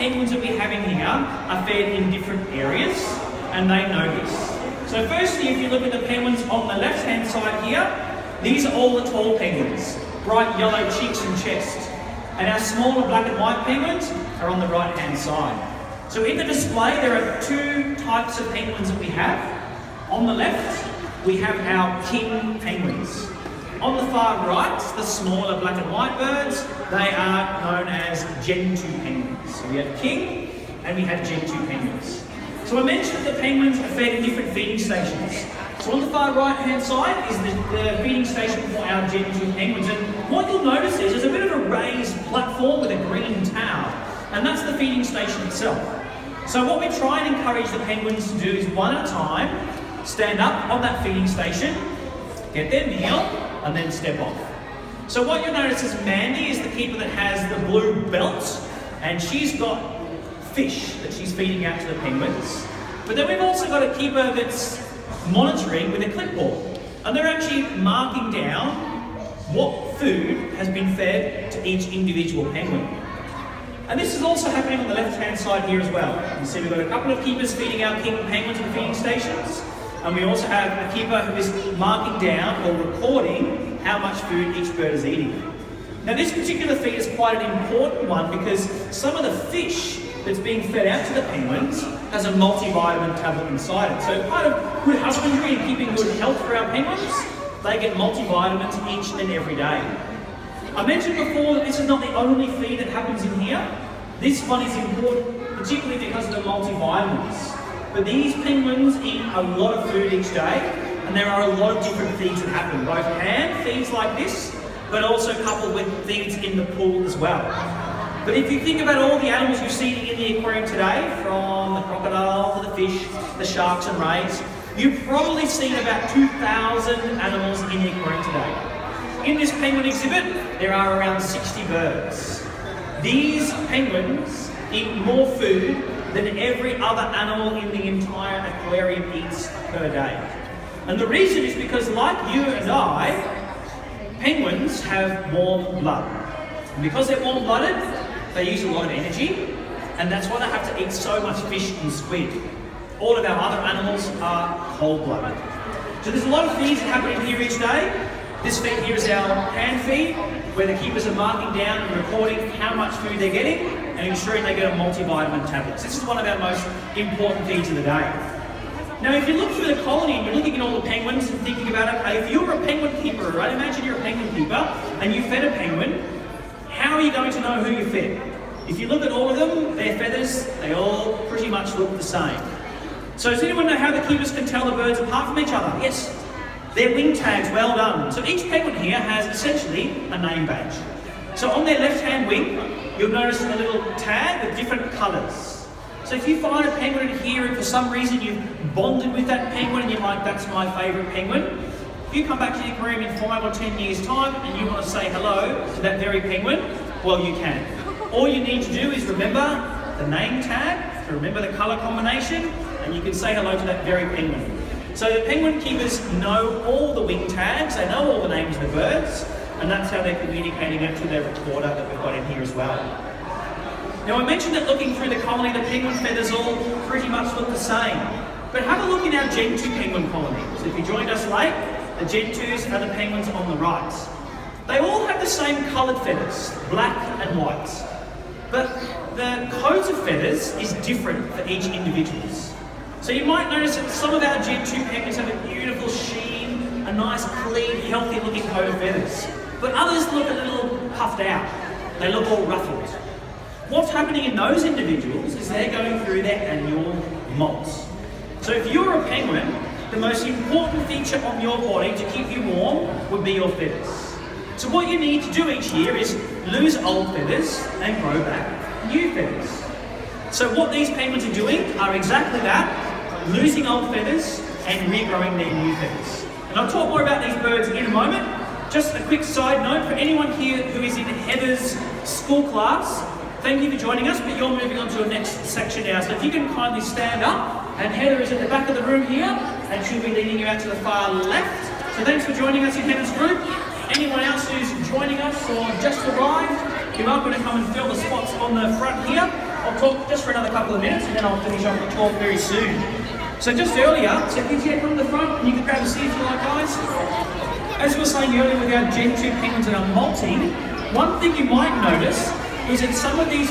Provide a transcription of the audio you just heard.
penguins that we have in here are fed in different areas, and they know this. So firstly, if you look at the penguins on the left-hand side here, these are all the tall penguins, bright yellow cheeks and chest. And our smaller black and white penguins are on the right-hand side. So in the display, there are two types of penguins that we have. On the left, we have our king penguins. On the far right, the smaller black and white birds, they are known as Gen 2 penguins. So we have king and we have Gen 2 penguins. So I mentioned that the penguins are fed in different feeding stations. So on the far right hand side is the feeding station for our Gen 2 penguins. And what you'll notice is there's a bit of a raised platform with a green towel. And that's the feeding station itself. So what we try and encourage the penguins to do is one at a time, stand up on that feeding station, get their meal, and then step off. So what you'll notice is Mandy is the keeper that has the blue belt, and she's got fish that she's feeding out to the penguins. But then we've also got a keeper that's monitoring with a clipboard, and they're actually marking down what food has been fed to each individual penguin. And this is also happening on the left-hand side here as well. You can see we've got a couple of keepers feeding our king penguins at the feeding stations, and we also have a keeper who is marking down or recording how much food each bird is eating. Now this particular feed is quite an important one because some of the fish that's being fed out to the penguins has a multivitamin tablet inside it. So part of good husbandry and keeping good health for our penguins, they get multivitamins each and every day. I mentioned before that this is not the only feed that happens in here. This one is important, particularly because of the multivitamins. But these penguins eat a lot of food each day, and there are a lot of different feeds that happen, both hand feeds like this, but also coupled with feeds in the pool as well. But if you think about all the animals you've seen in the aquarium today, from the crocodile to the fish, the sharks and rays, you've probably seen about 2,000 animals in the aquarium today. In this penguin exhibit, there are around 60 birds. These penguins eat more food than every other animal in the entire aquarium eats per day. And the reason is because, like you and I, penguins have warm blood. And because they're warm-blooded, they use a lot of energy, and that's why they have to eat so much fish and squid. All of our other animals are cold-blooded. So there's a lot of feeds happening here each day. This feed here is our hand feed, where the keepers are marking down and recording how much food they're getting and ensuring they get a multivitamin tablet. This is one of our most important feeds of the day. Now, if you look through the colony and you're looking at all the penguins and thinking about, okay, if you're a penguin keeper, right? Imagine you're a penguin keeper and you fed a penguin, how are you going to know who you fed? If you look at all of them, their feathers, they all pretty much look the same. So does anyone know how the keepers can tell the birds apart from each other? Yes. Their wing tags, well done. So each penguin here has essentially a name badge. So on their left-hand wing, you'll notice a little tag with different colours. So if you find a penguin in here and for some reason you've bonded with that penguin and you're like, that's my favourite penguin, if you come back to the aquarium in 5 or 10 years' time and you want to say hello to that very penguin, well, you can. All you need to do is remember the name tag, remember the colour combination, and you can say hello to that very penguin. So the penguin keepers know all the wing tags, they know all the names of the birds, and that's how they're communicating it to their recorder that we've got in here as well. Now I mentioned that looking through the colony, the penguin feathers all pretty much look the same. But have a look in our Gen 2 penguin colony. So if you joined us late, the Gen 2s are the penguins on the right. They all have the same coloured feathers, black and white. But the coat of feathers is different for each individual. So you might notice that some of our Gen 2 penguins have a beautiful sheen, a nice, clean, healthy looking coat of feathers. But others look a little puffed out. They look all ruffled. What's happening in those individuals is they're going through their annual molts. So if you're a penguin, the most important feature on your body to keep you warm would be your feathers. So what you need to do each year is lose old feathers and grow back new feathers. So what these penguins are doing are exactly that, losing old feathers and regrowing their new feathers. And I'll talk more about these birds in a moment. Just a quick side note for anyone here who is in Heather's school class, thank you for joining us, but you're moving on to the next section now. So if you can kindly stand up, and Heather is at the back of the room here, and she'll be leading you out to the far left. So thanks for joining us in Heather's group. Anyone else who's joining us or just arrived, you're welcome to come and fill the spots on the front here. I'll talk just for another couple of minutes and then I'll finish off the talk very soon. So just earlier, so kids, yeah, come to the front and you can grab a seat if you like, guys. As we were saying earlier with our Gen 2 penguins and our molting, one thing you might notice is that some of these